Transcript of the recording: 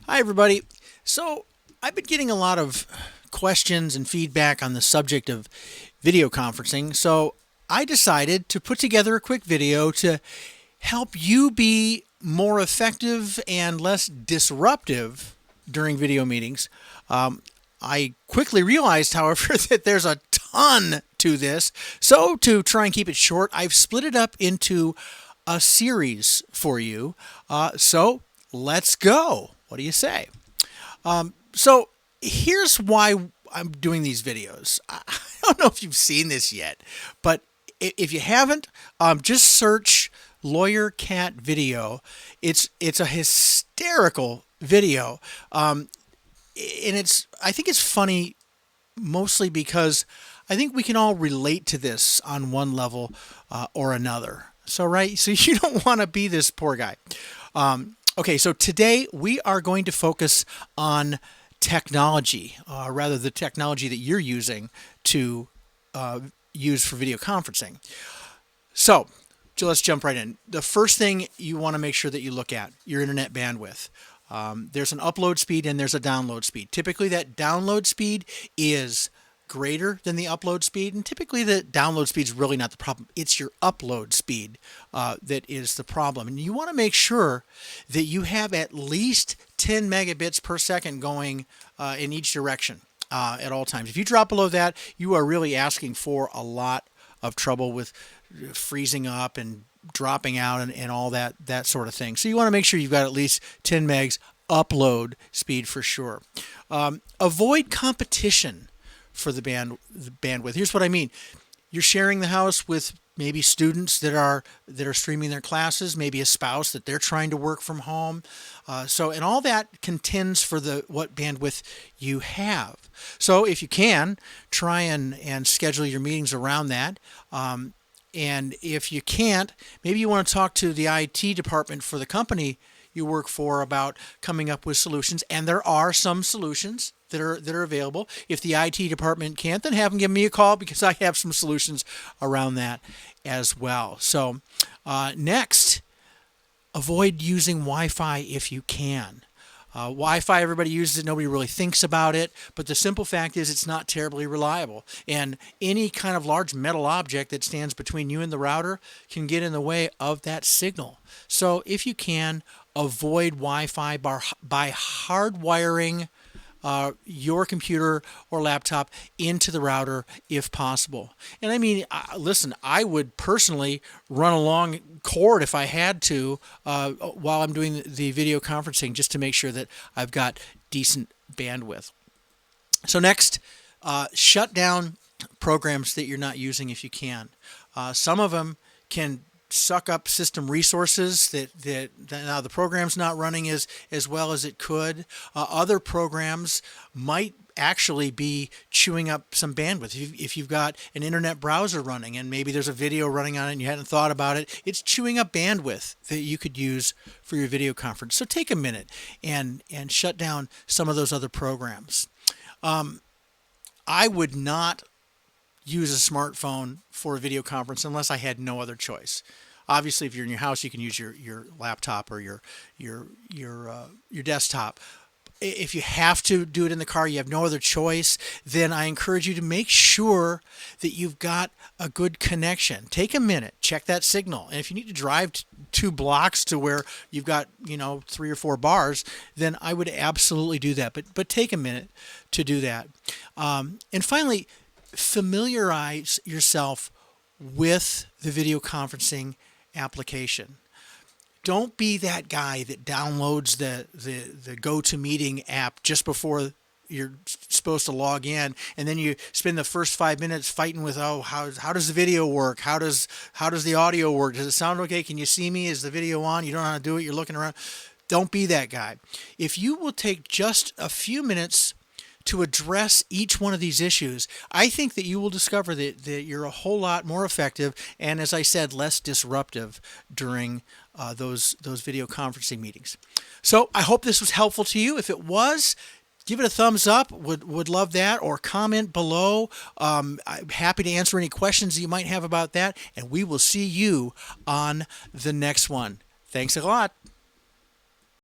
Hi, everybody. So, I've been getting a lot of questions and feedback on the subject of video conferencing. So, I decided to put together a quick video to help you be more effective and less disruptive during video meetings. I quickly realized, however, that there's a ton to this. So, to try and keep it short, I've split it up into a series for you. So, let's go. What do you say? So here's why I'm doing these videos. I don't know if you've seen this yet, but if you haven't, just search lawyer cat video. It's a hysterical video, and I think it's funny mostly because I think we can all relate to this on one level or another. So you don't want to be this poor guy. Okay, so today we are going to focus on technology, rather the technology that you're using to use for video conferencing. So let's jump right in. The first thing you want to make sure that you look at your internet bandwidth. There's an upload speed and there's a download speed. Typically, that download speed is greater than the upload speed, and typically the download speed is really not the problem. It's your upload speed that is the problem, and you want to make sure that you have at least 10 megabits per second going in each direction at all times. If you drop below that, you are really asking for a lot of trouble with freezing up and dropping out and all that sort of thing. So you want to make sure you've got at least 10 megs upload speed for sure. Avoid competition for the bandwidth. Here's what I mean. You're sharing the house with maybe students that are streaming their classes, maybe a spouse that they're trying to work from home. And all that contends for what bandwidth you have. So if you can, try and schedule your meetings around that. And if you can't, maybe you want to talk to the IT department for the company you work for about coming up with solutions. And there are some solutions that are available. If the IT department can't, then have them give me a call because I have some solutions around that as well. So next, avoid using Wi-Fi if you can. Wi-Fi, everybody uses it. Nobody really thinks about it. But the simple fact is it's not terribly reliable. And any kind of large metal object that stands between you and the router can get in the way of that signal. So if you can, avoid Wi-Fi by hardwiring your computer or laptop into the router if possible. And I mean, listen, I would personally run a long cord if I had to while I'm doing the video conferencing just to make sure that I've got decent bandwidth. So next, shut down programs that you're not using if you can. Some of them can suck up system resources that now the program's not running as well as it could. Other programs might actually be chewing up some bandwidth. If you've got an internet browser running and maybe there's a video running on it and you hadn't thought about it, it's chewing up bandwidth that you could use for your video conference. So take a minute and shut down some of those other programs. I would not use a smartphone for a video conference unless I had no other choice. Obviously, if you're in your house, you can use your laptop or your desktop. If you have to do it in the car, you have no other choice, then I encourage you to make sure that you've got a good connection. Take a minute, check that signal. And if you need to drive 2 blocks to where you've got, 3 or 4 bars, then I would absolutely do that. But take a minute to do that. And finally, familiarize yourself with the video conferencing application. Don't be that guy that downloads the GoToMeeting app just before you're supposed to log in, and then you spend the first 5 minutes fighting with, how does the video work? How does the audio work? Does it sound okay? Can you see me? Is the video on? You don't know how to do it. You're looking around. Don't be that guy. If you will take just a few minutes to address each one of these issues, I think that you will discover that you're a whole lot more effective and, as I said, less disruptive during those video conferencing meetings. So I hope this was helpful to you. If it was, give it a thumbs up. Would love that, or comment below. I'm happy to answer any questions you might have about that, and we will see you on the next one. Thanks a lot.